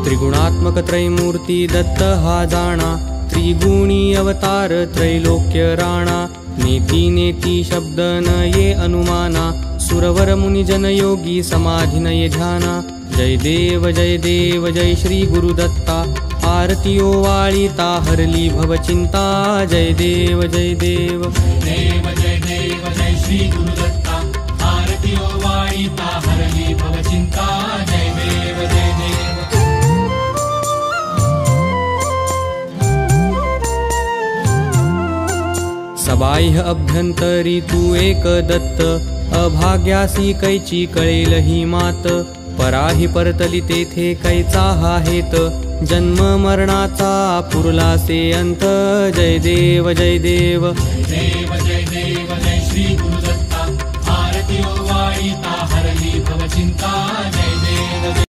त्रिगुणात्मक त्रैमूर्ती दत्त हा जाणा, त्रिगुणी अवतार त्रैलोक्य राणा। नेती नेती शब्द न ये अनुमाना, सुरवर मुनिजन योगी समाधि न ये ध्याना। जय देव जय श्री गुरुदत्ता, आरती ओवाळिता हरली भवचिंता। जय देव जय देव जय श्री गुरुदत्ता, आरती ओवाळिता हरली भवचिंता। जय देव जय देव। सबाह्य अभ्यंतरी तू एक दत्त, अभाग्यासी कैची कळेल ही मात। पराही परतली तेथे कैचा हा हेत, जन्म मरणाचा पुरलासे अंत। जय देव जय देव जय श्री गुरुदत्ता, आरती ओवाळिता हरली भवचिंता।